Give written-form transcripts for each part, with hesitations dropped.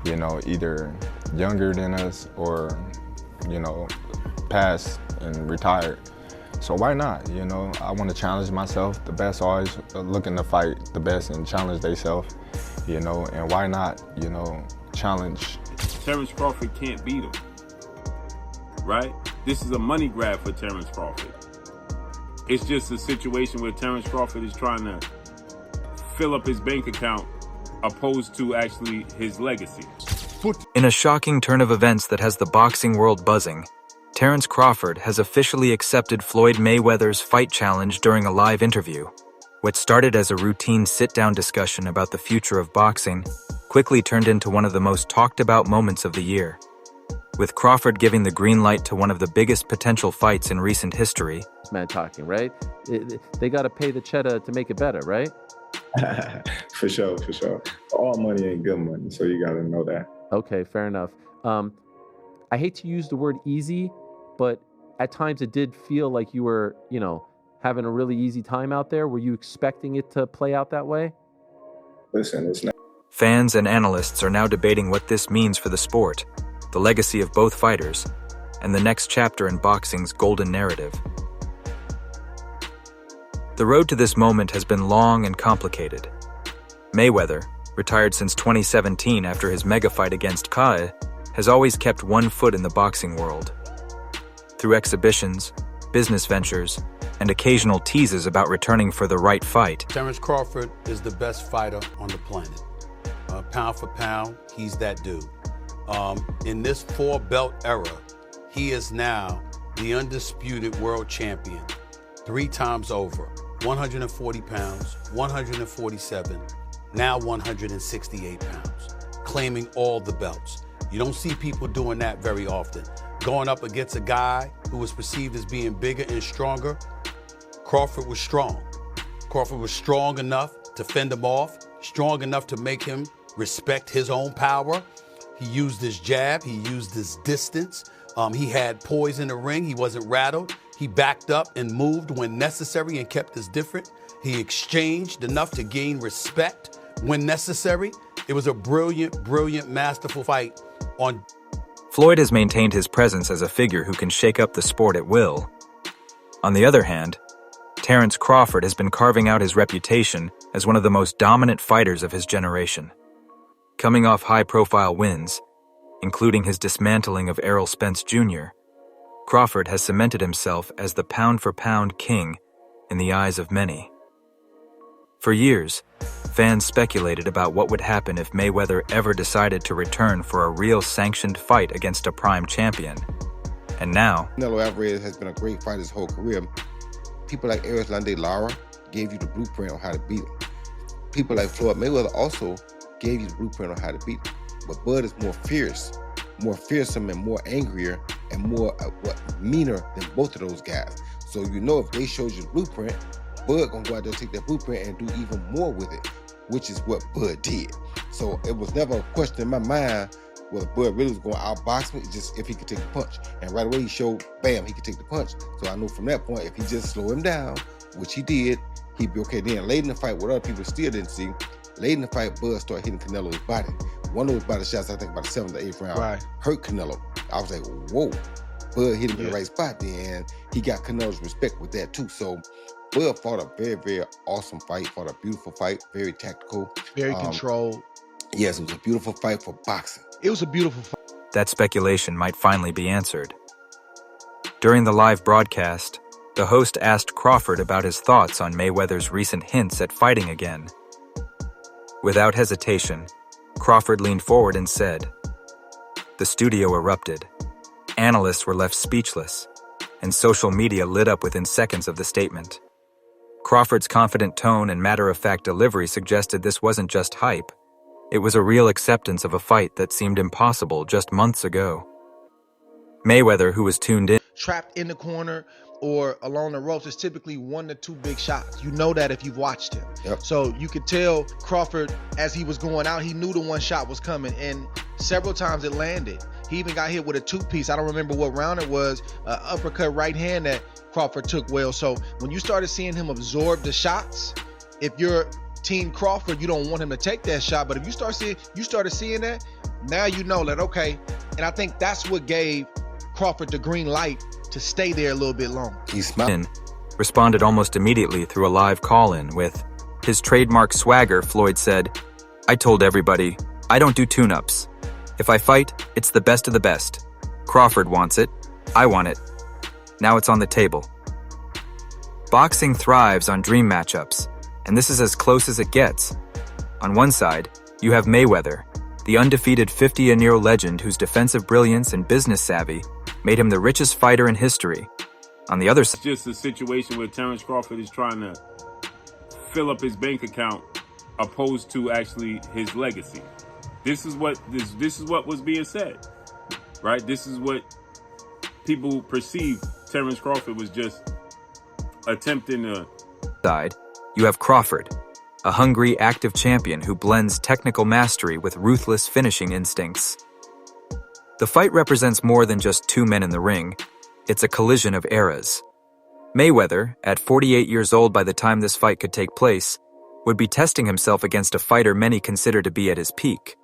you know, either younger than us or, you know, passed and retired. So why not, you know? I want to challenge myself. The best always looking to fight the best and challenge themselves, you know, and why not, you know, challenge. Terence Crawford can't beat him, right? This is a money grab for Terence Crawford. It's just a situation where Terence Crawford is trying to fill up his bank account opposed to actually his legacy. In a shocking turn of events that has the boxing world buzzing, Terence Crawford has officially accepted Floyd Mayweather's fight challenge during a live interview. What started as a routine sit-down discussion about the future of boxing quickly turned into one of the most talked-about moments of the year. With Crawford giving the green light to one of the biggest potential fights in recent history. Man talking, right? They got to pay the cheddar to make it better, right? For sure, for sure. All money ain't good money, so you got to know that. Okay, fair enough. I hate to use the word easy, but at times it did feel like you were, you know, having a really easy time out there. Were you expecting it to play out that way? Listen, it's not. Fans and analysts are now debating what this means for the sport, the legacy of both fighters, and the next chapter in boxing's golden narrative. The road to this moment has been long and complicated. Mayweather, retired since 2017 after his mega fight against Kai, has always kept one foot in the boxing world. Through exhibitions, business ventures, and occasional teases about returning for the right fight. Terence Crawford is the best fighter on the planet. Pound for pound, he's that dude. In this four-belt era, he is now the undisputed world champion 3 times over. 140 pounds, 147, now 168 pounds, claiming all the belts. You don't see people doing that very often. Going up against a guy who was perceived as being bigger and stronger, Crawford was strong. Crawford was strong enough to fend him off, strong enough to make him respect his own power. He used his jab, he used his distance. He had poise in the ring, he wasn't rattled. He backed up and moved when necessary and kept us different. He exchanged enough to gain respect when necessary. It was a brilliant, brilliant, masterful fight on. Floyd has maintained his presence as a figure who can shake up the sport at will. On the other hand, Terence Crawford has been carving out his reputation as one of the most dominant fighters of his generation. Coming off high-profile wins, including his dismantling of Errol Spence Jr., Crawford has cemented himself as the pound-for-pound king in the eyes of many. For years, fans speculated about what would happen if Mayweather ever decided to return for a real sanctioned fight against a prime champion. And now, Canelo Alvarez has been a great fighter his whole career. People like Erislandy Lara gave you the blueprint on how to beat him. People like Floyd Mayweather also gave you the blueprint on how to beat him. But Bud is more fierce, more fearsome and more angrier and more meaner than both of those guys. So you know if they showed you the blueprint, Bud gonna go out there and take that blueprint and do even more with it, which is what Bud did. So it was never a question in my mind whether Bud really was going to outbox me, just if he could take the punch. And right away he showed, bam, he could take the punch. So I knew from that point, if he just slowed him down, which he did, he'd be okay. Then late in the fight, what other people still didn't see, late in the fight, Bud started hitting Canelo's body. One of those body shots, I think about the 7th or 8th round, hurt Canelo. I was like, whoa. Bud hit him in the right spot then, and he got Canelo's respect with that too. So Bud fought a very, very awesome fight, fought a beautiful fight, very tactical. Very controlled. Yes, it was a beautiful fight for boxing. It was a beautiful fight. That speculation might finally be answered. During the live broadcast, the host asked Crawford about his thoughts on Mayweather's recent hints at fighting again. Without hesitation, Crawford leaned forward and said, The studio erupted. Analysts were left speechless, and social media lit up within seconds of the statement. Crawford's confident tone and matter-of-fact delivery suggested this wasn't just hype. It was a real acceptance of a fight that seemed impossible just months ago. Mayweather, who was tuned in, Trapped in the corner or along the ropes, is typically 1 to 2 big shots. You know that if you've watched him. Yep. So you could tell Crawford, as he was going out, he knew the one shot was coming, and several times it landed. He even got hit with a 2-piece. I don't remember what round it was, uppercut right hand that Crawford took well. So when you started seeing him absorb the shots, if you're Team Crawford, you don't want him to take that shot. But if you started seeing that, Now you know that, okay, and I think that's what gave Crawford the green light to stay there a little bit longer. He smiled. Responded almost immediately through a live call-in with his trademark swagger. Floyd said, "I told everybody, I don't do tune-ups. If I fight, it's the best of the best. Crawford wants it. I want it. Now it's on the table." Boxing thrives on dream matchups, and this is as close as it gets. On one side, you have Mayweather, the undefeated 50-year legend whose defensive brilliance and business savvy made him the richest fighter in history. On the other side, It's just a situation where Terence Crawford is trying to fill up his bank account opposed to actually his legacy. This is what was being said, right? This is what people perceive Terence Crawford was just attempting to. side, you have Crawford, a hungry, active champion who blends technical mastery with ruthless finishing instincts. The fight represents more than just two men in the ring. It's a collision of eras. Mayweather, at 48 years old by the time this fight could take place, would be testing himself against a fighter many consider to be at his peak.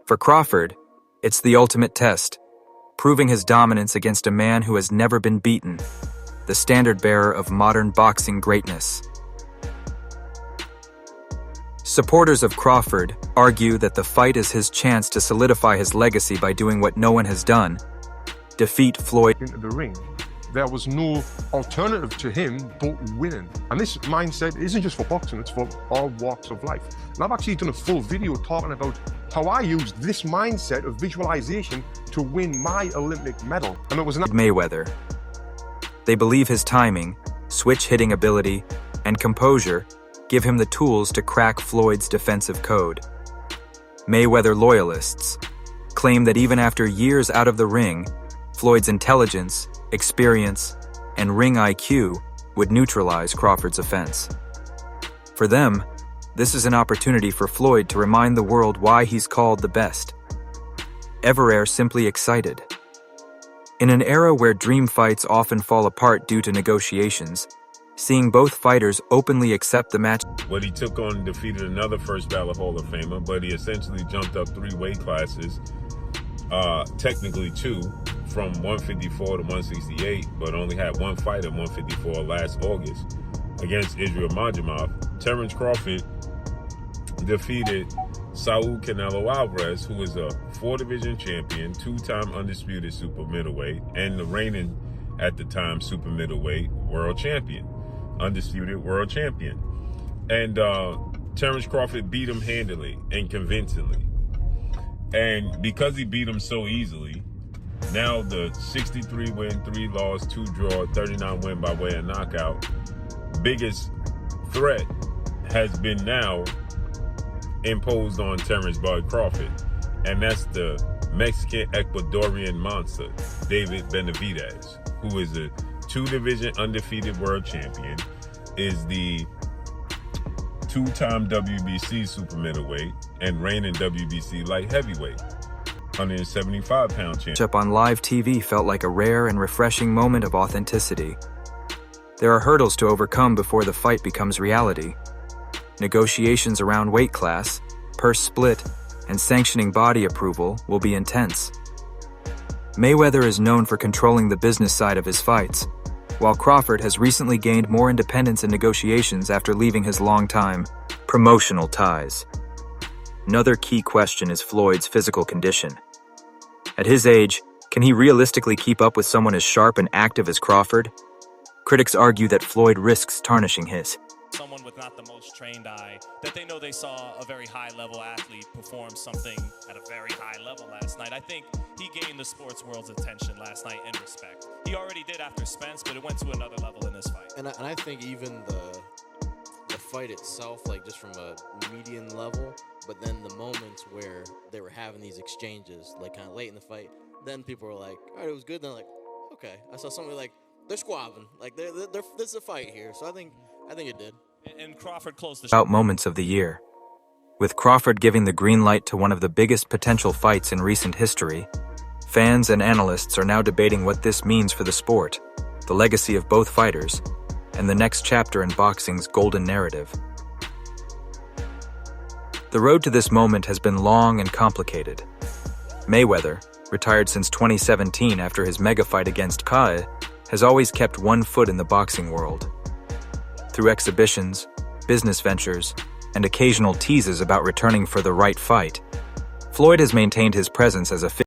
For Crawford, it's the ultimate test, proving his dominance against a man who has never been beaten, the standard-bearer of modern boxing greatness. Supporters of Crawford argue that the fight is his chance to solidify his legacy by doing what no one has done: defeat Floyd. Into the ring. There was no alternative to him but winning. And this mindset isn't just for boxing, it's for all walks of life. And I've actually done a full video talking about how I used this mindset of visualization to win my Olympic medal. And it was not Mayweather. They believe his timing, switch hitting ability, and composure give him the tools to crack Floyd's defensive code. Mayweather loyalists claim that even after years out of the ring, Floyd's intelligence, experience, and ring IQ would neutralize Crawford's offense. For them, this is an opportunity for Floyd to remind the world why he's called the best. Everare simply excited. In an era where dream fights often fall apart due to negotiations, seeing both fighters openly accept the match. What he took on defeated another first ballot Hall of Famer, but he essentially jumped up 3 weight classes, technically 2, from 154 to 168, but only had one fight at 154 last August against Israel Majimov. Terence Crawford defeated Saul Canelo Alvarez, who is a 4-division champion, 2-time undisputed super middleweight, and the reigning, at the time, super middleweight world champion, undisputed world champion. And Terence Crawford beat him handily and convincingly. And because he beat him so easily, now the 63 win, 3 loss, 2 draw, 39 win by way of knockout, biggest threat has been now imposed on Terence Bud Crawford. And that's the Mexican-Ecuadorian monster, David Benavidez, who is a 2-division undefeated world champion, is the 2-time WBC super middleweight and reigning WBC light heavyweight, 175-pound champion. Up on live TV felt like a rare and refreshing moment of authenticity. There are hurdles to overcome before the fight becomes reality. Negotiations around weight class, purse split, and sanctioning body approval will be intense. Mayweather is known for controlling the business side of his fights, while Crawford has recently gained more independence in negotiations after leaving his longtime promotional ties. Another key question is Floyd's physical condition. At his age, can he realistically keep up with someone as sharp and active as Crawford? Critics argue that Floyd risks tarnishing his. Someone with not the most trained eye, that they know they saw a very high-level athlete perform something at a very high level last night. I think he gained the sports world's attention last night and respect. He already did after Spence, but it went to another level in this fight. And I think even the fight itself, like just from a median level, but then the moments where they were having these exchanges, like kind of late in the fight, then people were like, all right, it was good. Then like, okay, I saw somebody like, they're squabbling, like there's a fight here. So I think it did. And Crawford closed the About moments of the year. With Crawford giving the green light to one of the biggest potential fights in recent history, fans and analysts are now debating what this means for the sport, the legacy of both fighters, and the next chapter in boxing's golden narrative. The road to this moment has been long and complicated. Mayweather, retired since 2017 after his mega fight against Kai, has always kept one foot in the boxing world. Through exhibitions, business ventures, and occasional teases about returning for the right fight, Floyd has maintained his presence as a